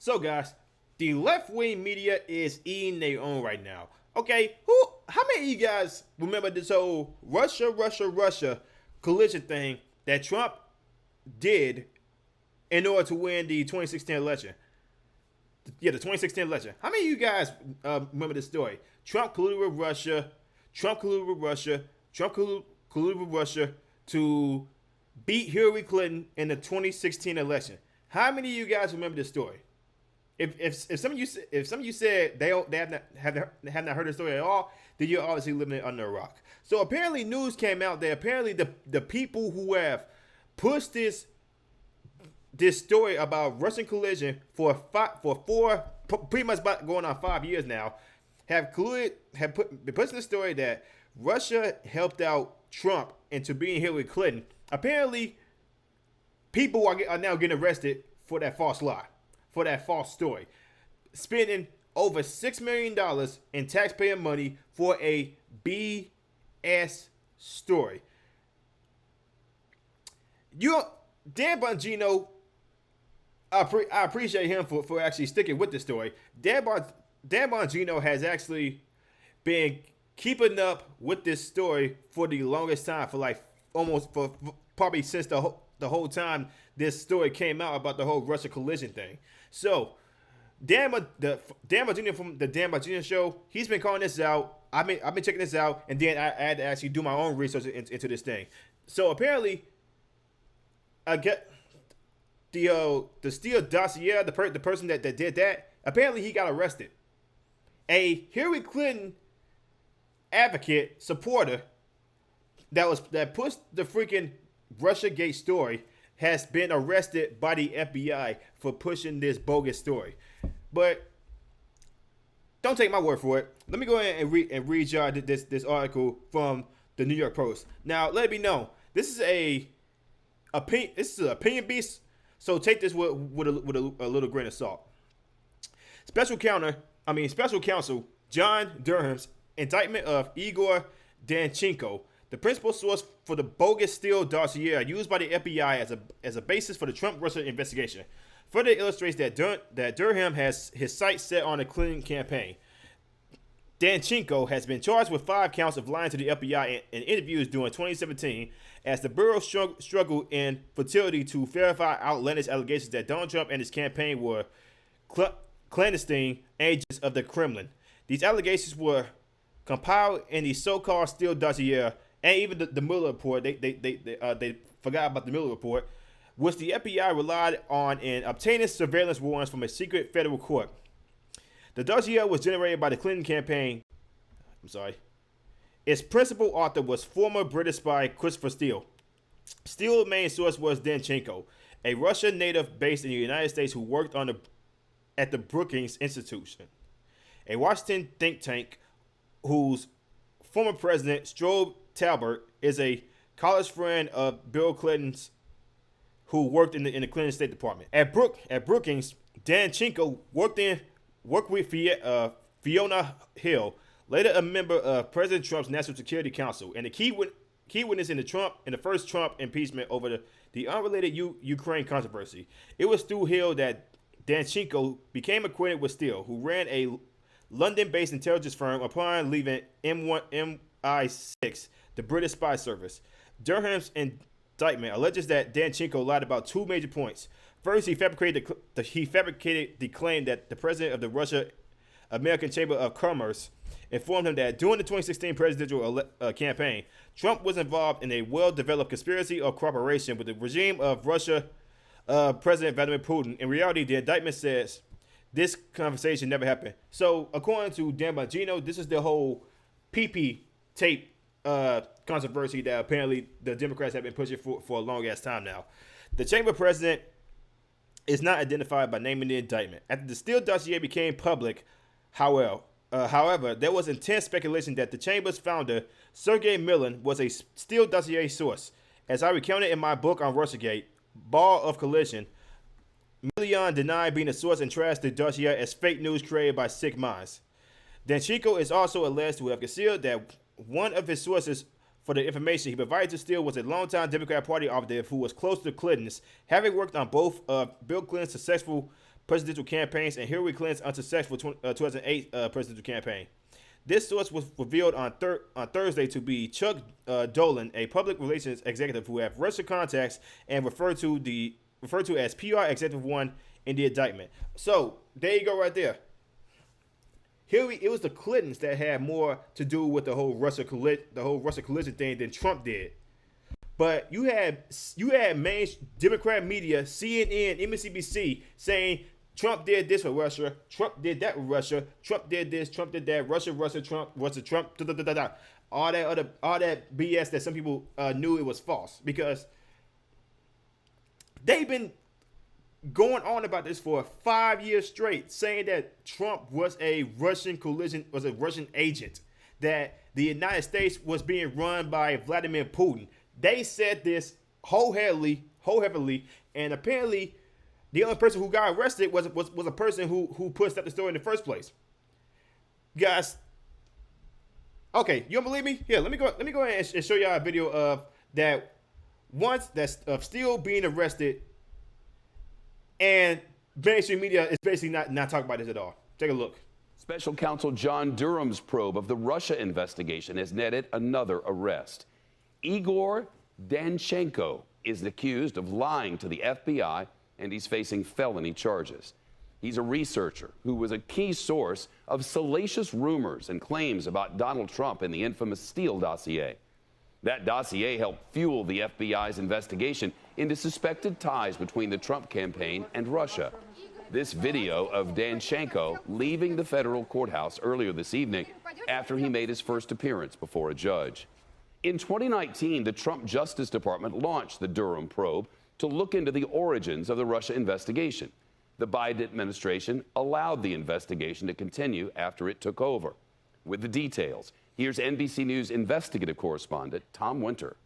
So, guys, the left wing media is eating their own right now. Okay, how many of you guys remember this whole Russia collision thing that Trump did in order to win the 2016 election? Yeah, the 2016 election. How many of you guys remember this story? Trump colluded with Russia. Trump colluded with Russia. Trump colluded with Russia to beat Hillary Clinton in the 2016 election. How many of you guys remember this story? If some of you said they have not heard the story at all, then you're obviously living under a rock. So apparently news came out that apparently the people who have pushed this story about Russian collision for pretty much about going on 5 years now been pushing the story that Russia helped out Trump into being Hillary Clinton. Apparently, people are now getting arrested for that false lie, for that false story, spending over $6 million in taxpayer money for a BS story. Dan Bongino, I appreciate him for actually sticking with the story. Dan Bongino has actually been keeping up with this story for the longest time, for probably since the whole time this story came out about the whole Russia collision thing. So Dan Bongino from the Dan Bongino show, he's been calling this out. I've been checking this out, and then I had to actually do my own research into this thing. So apparently, I get the Steele Dossier, the person that did that. Apparently, he got arrested. A Hillary Clinton advocate supporter that pushed the freaking Russiagate story has been arrested by the FBI for pushing this bogus story. But don't take my word for it. Let me go ahead and read y'all this article from the New York Post. Now, let me know. This is an opinion piece, so take this with a little grain of salt. Special counsel John Durham's indictment of Igor Danchenko, the principal source for the bogus Steele Dossier used by the FBI as a basis for the Trump-Russia investigation, further illustrates that Durham has his sights set on the Clinton campaign. Danchenko has been charged with 5 counts of lying to the FBI in interviews during 2017 as the Bureau struggled in futility to verify outlandish allegations that Donald Trump and his campaign were clandestine agents of the Kremlin. These allegations were compiled in the so-called Steele Dossier and even the Mueller report. They forgot about the Mueller report, which the FBI relied on in obtaining surveillance warrants from a secret federal court. The dossier was generated by the Clinton campaign. Its principal author was former British spy Christopher Steele. Steele's main source was Danchenko, a Russian native based in the United States who worked at the Brookings Institution, a Washington think tank whose former president, Strobe Talbert, is a college friend of Bill Clinton's, who worked in the Clinton State Department. At Brookings, Danchenko worked with Fiona Hill, later a member of President Trump's National Security Council, and a key witness in the first Trump impeachment over the unrelated Ukraine controversy. It was through Hill that Danchenko became acquainted with Steele, who ran a London-based intelligence firm upon leaving MI6, the British spy service. Durham's indictment alleges that Danchenko lied about 2 major points. First, he fabricated the claim that the president of the Russia-American Chamber of Commerce informed him that during the 2016 presidential campaign, Trump was involved in a well-developed conspiracy or cooperation with the regime of Russia, President Vladimir Putin. In reality, the indictment says this conversation never happened. So, according to Dan Bongino, this is the whole PP tape controversy that apparently the Democrats have been pushing for a long-ass time now. The chamber president is not identified by name in the indictment. After the Steele Dossier became public, however, there was intense speculation that the chamber's founder, Sergei Milin, was a Steele Dossier source. As I recounted in my book on Russiagate, Ball of Collision, Milian denied being a source and trashed the dossier as fake news created by sick minds. Danchenko is also alleged to have concealed that one of his sources for the information he provided to Steele was a longtime Democrat Party operative who was close to the Clintons, having worked on both of Bill Clinton's successful presidential campaigns and Hillary Clinton's unsuccessful 2008 presidential campaign. This source was revealed on Thursday to be Chuck Dolan, a public relations executive who have Russia contacts and referred to as PR Executive One in the indictment. So there you go, right there. It was the Clintons that had more to do with the whole Russia collision thing than Trump did. But you had main Democrat media, CNN, MSNBC saying Trump did this with Russia, Trump did that with Russia, Trump did this, Trump did that, Russia, Trump, all that BS that some people knew it was false, because they've been going on about this for 5 years straight, saying that Trump was a Russian agent, that the United States was being run by Vladimir Putin. They said this wholeheartedly, and apparently the only person who got arrested was a person who pushed up the story in the first place. Guys, okay, you don't believe me? Here, let me go ahead and show y'all a video of that of Steele being arrested, and mainstream media is basically not talking about this at all. Take a look. Special Counsel John Durham's probe of the Russia investigation has netted another arrest. Igor Danchenko is accused of lying to the FBI, and he's facing felony charges. He's a researcher who was a key source of salacious rumors and claims about Donald Trump in the infamous Steele Dossier. That dossier helped fuel the FBI's investigation into suspected ties between the Trump campaign and Russia. This video of Danchenko leaving the federal courthouse earlier this evening after he made his first appearance before a judge. In 2019, the Trump Justice Department launched the Durham probe to look into the origins of the Russia investigation. The Biden administration allowed the investigation to continue after it took over. With the details, here's NBC News investigative correspondent Tom Winter.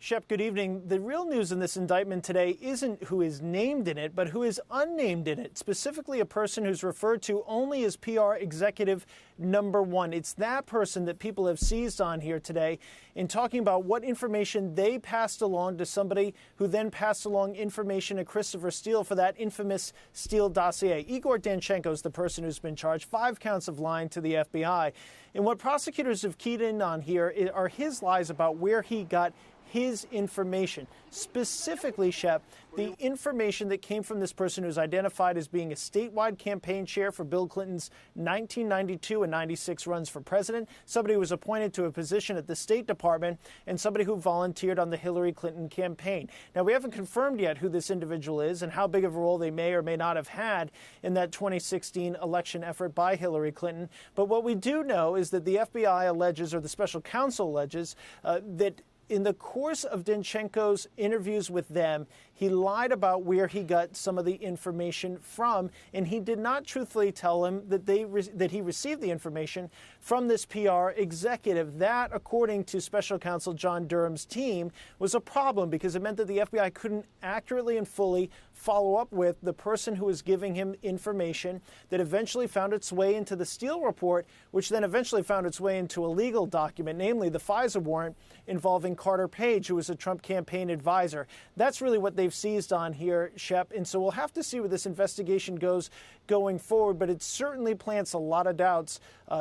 Shep, good evening. The real news in this indictment today isn't who is named in it, but who is unnamed in it, specifically a person who's referred to only as PR Executive Number One. It's that person that people have seized on here today in talking about what information they passed along to somebody who then passed along information to Christopher Steele for that infamous Steele dossier. Igor Danchenko is the person who's been charged 5 counts of lying to the FBI. And what prosecutors have keyed in on here are his lies about where he got his information, specifically, Shep, the information that came from this person who's identified as being a statewide campaign chair for Bill Clinton's 1992 and 96 runs for president, somebody who was appointed to a position at the State Department, and somebody who volunteered on the Hillary Clinton campaign. Now, we haven't confirmed yet who this individual is and how big of a role they may or may not have had in that 2016 election effort by Hillary Clinton. But what we do know is that the FBI alleges, or the special counsel alleges, that in the course of Danchenko's interviews with them, he lied about where he got some of the information from, and he did not truthfully tell him that he received the information from this PR executive. That, according to Special Counsel John Durham's team, was a problem because it meant that the FBI couldn't accurately and fully follow up with the person who was giving him information that eventually found its way into the Steele report, which then eventually found its way into a legal document, namely the FISA warrant involving Carter Page, who was a Trump campaign advisor. That's really what they've seized on here, Shep. And so we'll have to see where this investigation goes going forward, but it certainly plants a lot of doubts,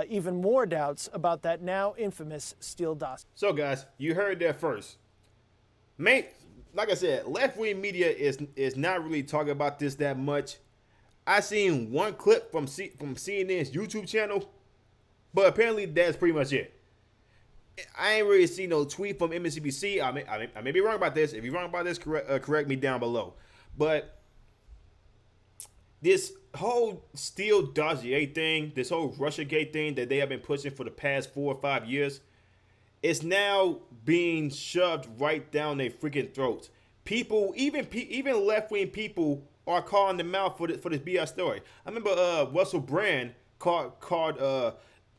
even more doubts, about that now infamous Steele dossier. So, guys, you heard that first. Like I said, left-wing media is not really talking about this that much. I seen one clip from CNN's YouTube channel, but apparently that's pretty much it. I ain't really seen no tweet from MSNBC. I may be wrong about this. If you're wrong about this, correct me down below. But this whole Steele Dossier thing, this whole Russiagate thing that they have been pushing for the past 4 or 5 years, it's now being shoved right down their freaking throats. People, even left-wing people, are calling them out for this BS story. I remember Russell Brand called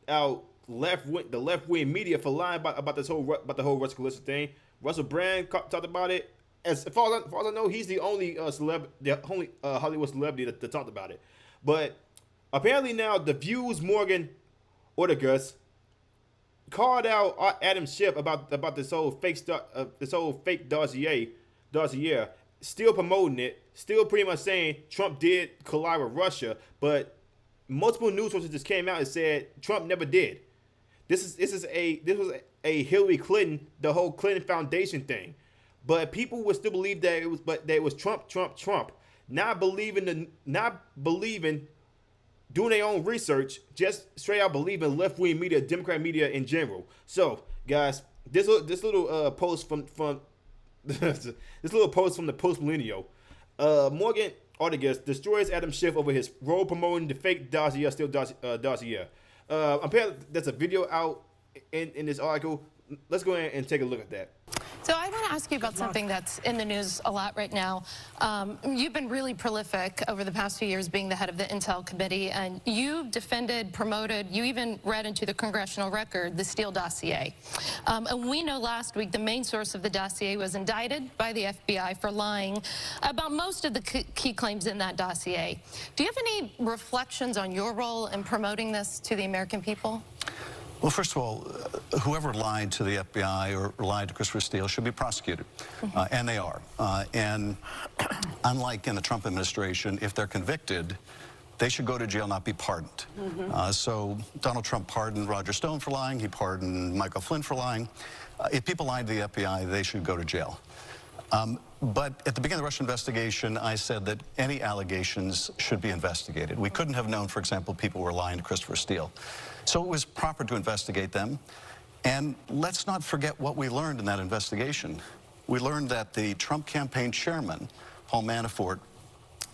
out the left-wing media for lying about the whole Russia collision thing. Russell Brand talked about it. As far as I know, he's the only Hollywood celebrity that talked about it. But apparently now, the View's Morgan Ortegas called out Adam Schiff about this whole fake dossier, still promoting it, still pretty much saying Trump did collide with Russia, but multiple news sources just came out and said Trump never did. This was a Hillary Clinton, the whole Clinton Foundation thing, but people would still believe that it was Trump, not believing, doing their own research, just straight out believing left wing media, Democrat media in general. So guys, this little post from this little post from the Post Millennial, Morgan Ortegas destroys Adam Schiff over his role promoting the fake dossier, Steele Dossier. Apparently, there's a video out in this article. Let's go ahead and take a look at that. So I want to ask you about something that's in the news a lot right now. You've been really prolific over the past few years being the head of the Intel Committee, and you defended, promoted, you even read into the congressional record the Steele Dossier. And we know last week the main source of the dossier was indicted by the FBI for lying about most of the key claims in that dossier. Do you have any reflections on your role in promoting this to the American people? Well, first of all, whoever lied to the FBI or lied to Christopher Steele should be prosecuted, and they are. And unlike in the Trump administration, if they're convicted, they should go to jail, not be pardoned. So Donald Trump pardoned Roger Stone for lying. He pardoned Michael Flynn for lying. If people lied to the FBI, they should go to jail. But at the beginning of the Russia investigation, I said that any allegations should be investigated. We couldn't have known, for example, people were lying to Christopher Steele. So it was proper to investigate them. And let's not forget what we learned in that investigation. We learned that the Trump campaign chairman, Paul Manafort,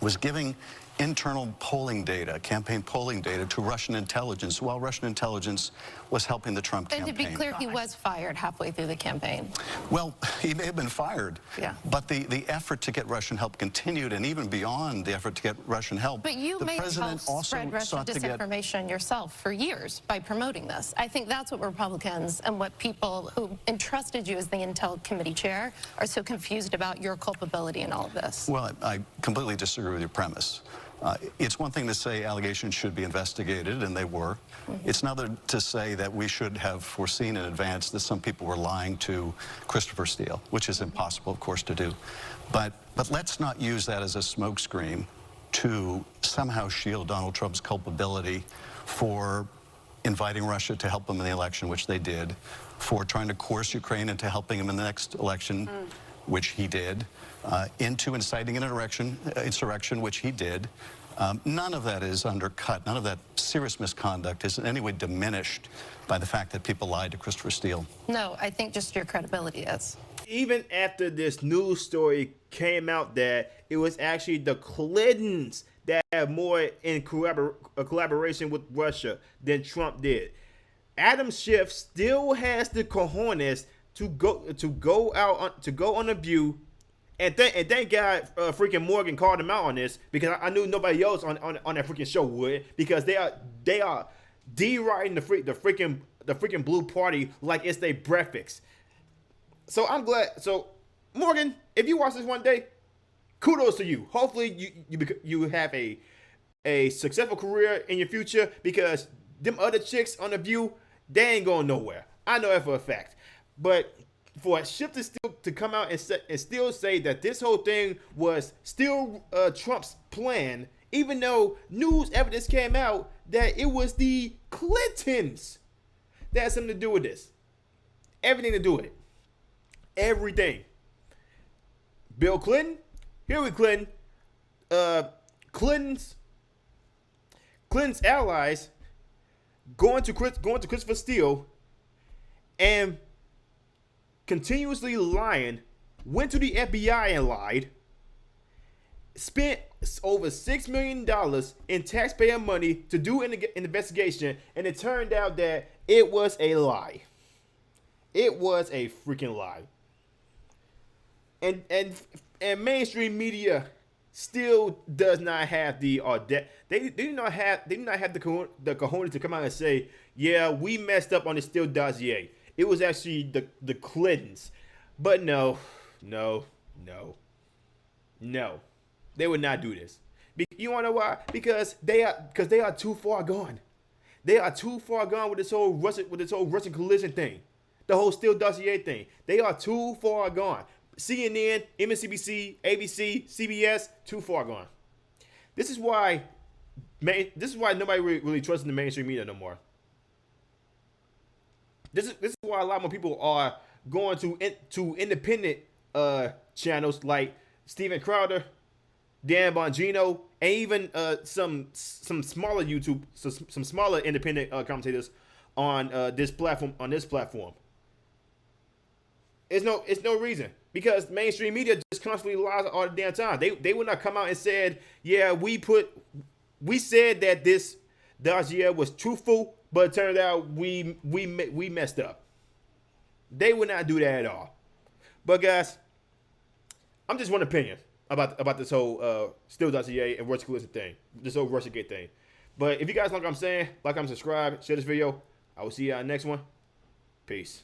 was giving internal polling data, campaign polling data, to Russian intelligence while Russian intelligence was helping the Trump campaign. And to be clear, he was fired halfway through the campaign. Well, he may have been fired, yeah, but the effort to get Russian help continued, and even beyond the effort to get Russian help. But you may have helped spread Russian disinformation yourself for years by promoting this. I think that's what Republicans and what people who entrusted you as the Intel Committee chair are so confused about your culpability in all of this. Well, I completely disagree with your premise. It's one thing to say allegations should be investigated, and they were. It's another to say that we should have foreseen in advance that some people were lying to Christopher Steele, which is impossible, of course, to do. But let's not use that as a smokescreen to somehow shield Donald Trump's culpability for inviting Russia to help him in the election, which they did, for trying to coerce Ukraine into helping him in the next election, which he did, into inciting an insurrection, which he did. None of that is undercut. None of that serious misconduct is in any way diminished by the fact that people lied to Christopher Steele. No, I think just your credibility is. Even after this news story came out that it was actually the Clintons that had more in collaboration with Russia than Trump did, Adam Schiff still has the cojones to go on The View. And thank God freaking Morgan called him out on this, because I knew nobody else on that freaking show would, because they are deriding the freaking Blue Party like it's their breakfast. So I'm glad. So Morgan, if you watch this one day, kudos to you. Hopefully you have a successful career in your future, because them other chicks on The View, they ain't going nowhere. I know that for a fact. But for Schiff to come out and still say that this whole thing was still Trump's plan, even though news evidence came out that it was the Clintons that had something to do with this. Everything to do with it. Everything. Bill Clinton, Hillary Clinton, Clinton's allies going to Christopher Steele and continuously lying, went to the FBI and lied, spent over $6 million in taxpayer money to do an investigation, and it turned out that it was a lie. It was a freaking lie. And mainstream media still does not have the they do not have the cojones to come out and say, yeah, we messed up on the Steele Dossier. It was actually the Clintons. But no. They would not do this. You want to know why? Because they are too far gone. They are too far gone with this whole Russian collision thing. The whole Steele Dossier thing. They are too far gone. CNN, MSNBC, ABC, CBS, too far gone. This is why nobody really trusts the mainstream media no more. This is why a lot more people are going to independent channels like Steven Crowder, Dan Bongino, and even some smaller some smaller independent commentators on this platform. It's no reason, because mainstream media just constantly lies all the damn time. They would not come out and said, yeah, we said that this dossier was truthful, but it turned out we messed up. They would not do that at all. But guys, I'm just one opinion about this whole Steele Dossier and Russia collusion thing, this whole Russiagate thing. But if you guys like what I'm saying, like, I'm subscribed, share this video. I will see you on the next one. Peace.